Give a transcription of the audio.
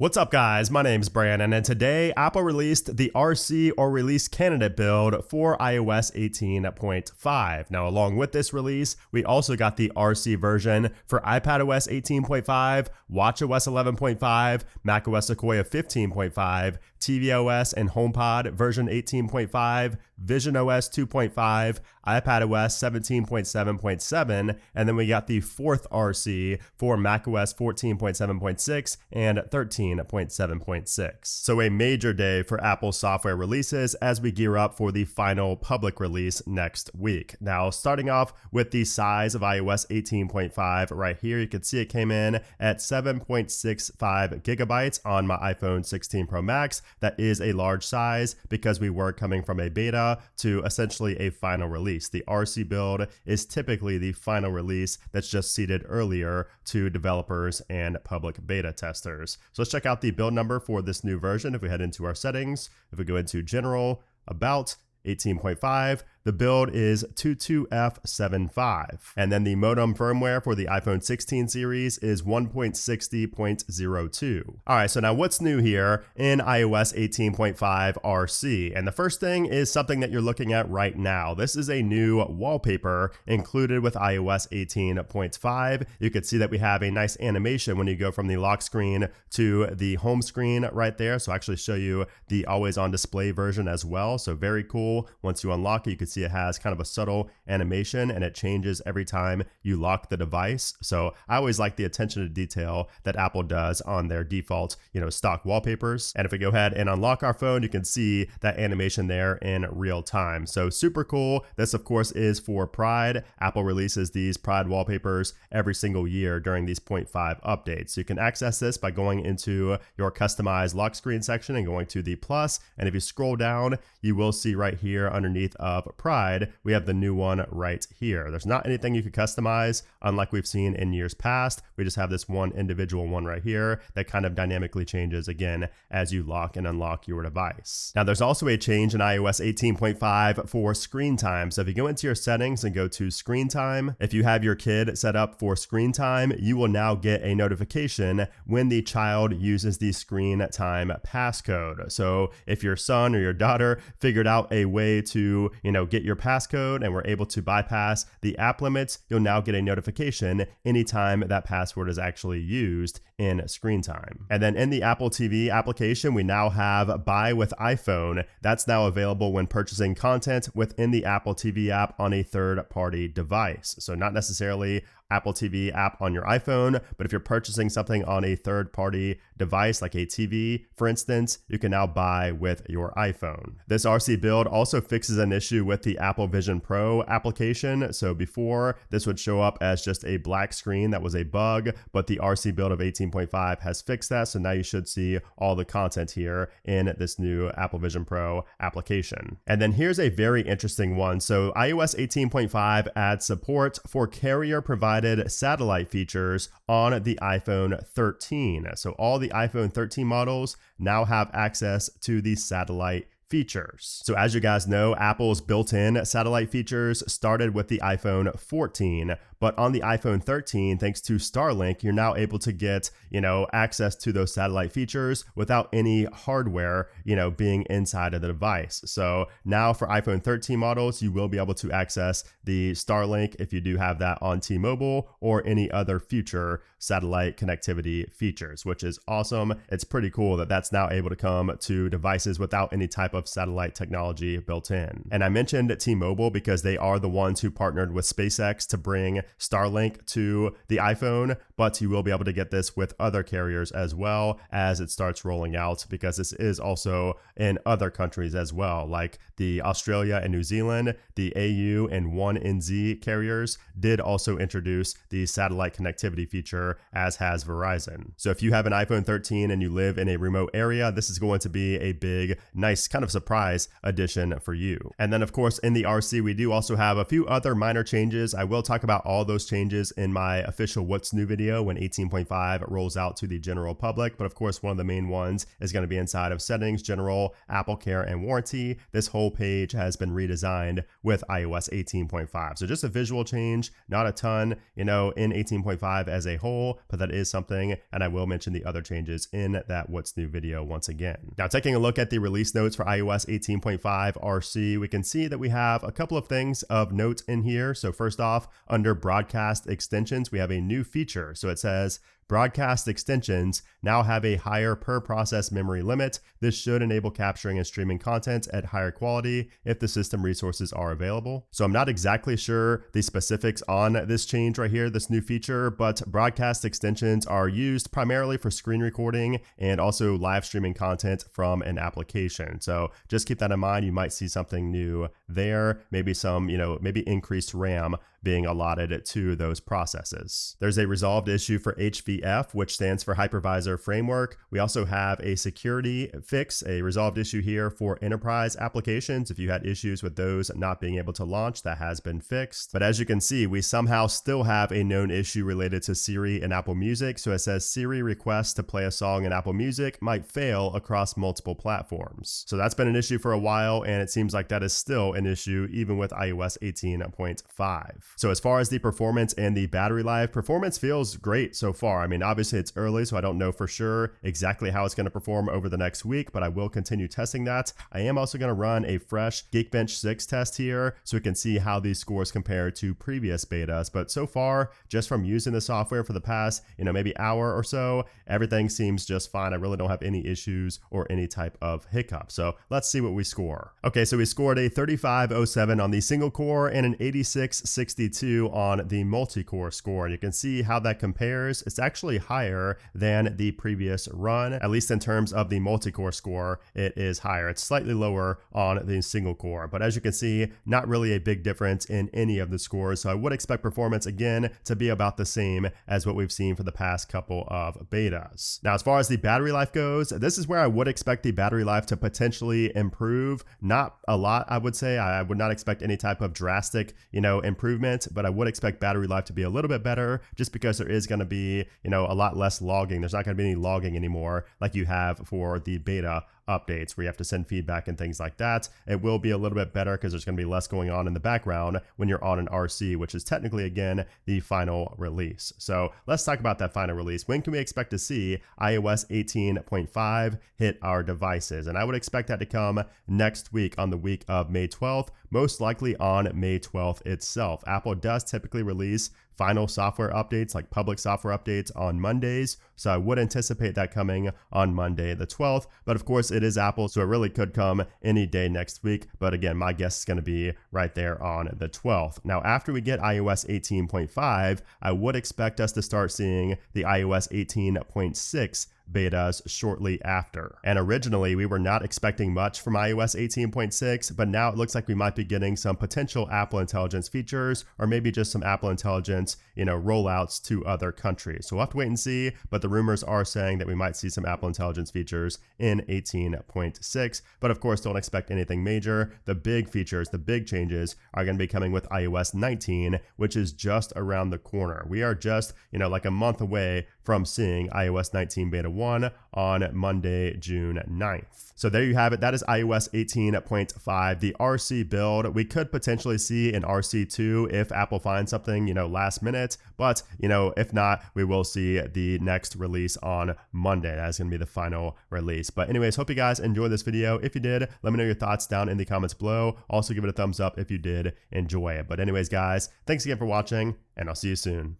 What's up guys, my name's Brandon and today Apple released the RC or release candidate build for iOS 18.5. Now along with this release, we also got the RC version for iPadOS 18.5, watchOS 11.5, macOS Sequoia 15.5, tvOS and HomePod version 18.5, visionOS 2.5, iPadOS 17.7.7, and then we got the fourth RC for macOS 14.7.6 and 13.7.6. So a major day for Apple software releases as we gear up for the final public release next week. Now, starting off with the size of iOS 18.5 right here, you can see it came in at 7.65 gigabytes on my iPhone 16 Pro Max. That is a large size because we were coming from a beta to essentially a final release. The RC build is typically the final release that's just seeded earlier to developers and public beta testers. So let's check out the build number for this new version. If we head into our settings, if we go into General, About, 18.5, the build is 22F75. And then the modem firmware for the iPhone 16 series is 1.60.02. All right, so now what's new here in iOS 18.5 RC? And the first thing is something that you're looking at right now. This is a new wallpaper included with iOS 18.5. You can see that we have a nice animation when you go from the lock screen to the home screen right there. So I'll actually show you the always on display version as well. So very cool. Once you unlock it, you can see it has kind of a subtle animation and it changes every time you lock the device. So I always like the attention to detail that Apple does on their default, stock wallpapers. And if we go ahead and unlock our phone, you can see that animation there in real time. So super cool. This of course is for Pride. Apple releases these Pride wallpapers every single year during these 0.5 updates. So you can access this by going into your customized lock screen section and going to the plus. And if you scroll down, you will see right here underneath of Pride, we have the new one right here. There's not anything you could customize, unlike we've seen in years past. We just have this one individual one right here that kind of dynamically changes again as you lock and unlock your device. Now there's also a change in iOS 18.5 for screen time. So if you go into your settings and go to screen time, if you have your kid set up for screen time, you will now get a notification when the child uses the screen time passcode. So if your son or your daughter figured out a way to, get your passcode and we're able to bypass the app limits, you'll now get a notification anytime that password is actually used in screen time. And then in the Apple TV application, we now have Buy with iPhone. That's now available when purchasing content within the Apple TV app on a third-party device. So not necessarily Apple TV app on your iPhone, but if you're purchasing something on a third-party device like a TV, for instance, you can now buy with your iPhone. This RC build also fixes an issue with the Apple Vision Pro application. So before, this would show up as just a black screen that was a bug, but the RC build of 18.5 has fixed that. So now you should see all the content here in this new Apple Vision Pro application. And then here's a very interesting one. So iOS 18.5 adds support for carrier-provided satellite features on the iPhone 13. So all the iPhone 13 models now have access to the satellite features. So as you guys know, Apple's built-in satellite features started with the iPhone 14, but on the iPhone 13, thanks to Starlink, you're now able to get, access to those satellite features without any hardware, being inside of the device. So now for iPhone 13 models, you will be able to access the Starlink if you do have that on T-Mobile or any other future satellite connectivity features, which is awesome. It's pretty cool that that's now able to come to devices without any type of satellite technology built in. And I mentioned T-Mobile because they are the ones who partnered with SpaceX to bring Starlink to the iPhone, but you will be able to get this with other carriers as well as it starts rolling out, because this is also in other countries as well, like the Australia and New Zealand. The AU and 1NZ carriers did also introduce the satellite connectivity feature, as has Verizon. So if you have an iPhone 13 and you live in a remote area, this is going to be a big, nice kind of surprise addition for you. And then of course in the RC, we do also have a few other minor changes. I will talk about all all those changes in my official What's New video when 18.5 rolls out to the general public. But of course, one of the main ones is going to be inside of Settings, General, Apple Care, and Warranty. This whole page has been redesigned with iOS 18.5. So just a visual change, not a ton, in 18.5 as a whole, but that is something, and I will mention the other changes in that What's New video once again. Now, taking a look at the release notes for iOS 18.5 RC, we can see that we have a couple of things of note in here. So first off, under broadcast extensions, we have a new feature. So it says, broadcast extensions now have a higher per process memory limit. This should enable capturing and streaming content at higher quality if the system resources are available. So I'm not exactly sure the specifics on this change right here, this new feature, but broadcast extensions are used primarily for screen recording and also live streaming content from an application. So just keep that in mind. You might see something new there, maybe some, maybe increased RAM being allotted to those processes. There's a resolved issue for HVF, which stands for Hypervisor Framework. We also have a security fix, a resolved issue here for enterprise applications. If you had issues with those not being able to launch, that has been fixed. But as you can see, we somehow still have a known issue related to Siri and Apple Music. So it says Siri requests to play a song in Apple Music might fail across multiple platforms. So that's been an issue for a while, and it seems like that is still an issue even with iOS 18.5. So as far as the performance and the battery life, performance feels great so far. I mean, obviously it's early, so I don't know for sure exactly how it's going to perform over the next week, but I will continue testing that. I am also going to run a fresh Geekbench 6 test here so we can see how these scores compare to previous betas. But so far, just from using the software for the past, maybe hour or so, everything seems just fine. I really don't have any issues or any type of hiccup. So let's see what we score. Okay, so we scored a 3507 on the single core and an 8662 on the multi-core score. And you can see how that compares. It's actually higher than the previous run, at least in terms of the multi-core score. It is higher. It's slightly lower on the single core, but as you can see, not really a big difference in any of the scores. So I would expect performance again to be about the same as what we've seen for the past couple of betas. Now, as far as the battery life goes, this is where I would expect the battery life to potentially improve. Not a lot, I would say. I would not expect any type of drastic, improvement, but I would expect battery life to be a little bit better just because there is going to be, a lot less logging. There's not going to be any logging anymore like you have for the beta updates where you have to send feedback and things like that. It will be a little bit better because there's going to be less going on in the background when you're on an RC, which is technically, again, the final release. So let's talk about that final release. When can we expect to see iOS 18.5 hit our devices? And I would expect that to come next week on the week of May 12th, most likely on May 12th itself. Apple does typically release final software updates, like public software updates, on Mondays. So I would anticipate that coming on Monday the 12th. But of course, it is Apple, so it really could come any day next week. But again, my guess is going to be right there on the 12th. Now, after we get iOS 18.5, I would expect us to start seeing the iOS 18.6 betas shortly after. And originally, we were not expecting much from iOS 18.6, but now it looks like we might be getting some potential Apple Intelligence features, or maybe just some Apple Intelligence, rollouts to other countries. So we'll have to wait and see, but the rumors are saying that we might see some Apple Intelligence features in 18.6, but of course, don't expect anything major. The big features, the big changes are going to be coming with iOS 19, which is just around the corner. We are just, like a month away from seeing iOS 19 Beta 1 on Monday, June 9th. So there you have it. That is iOS 18.5, the RC build. We could potentially see an RC2 if Apple finds something, last minute. But, if not, we will see the next release on Monday. That's going to be the final release. But anyways, hope you guys enjoyed this video. If you did, let me know your thoughts down in the comments below. Also give it a thumbs up if you did enjoy it. But anyways, guys, thanks again for watching, and I'll see you soon.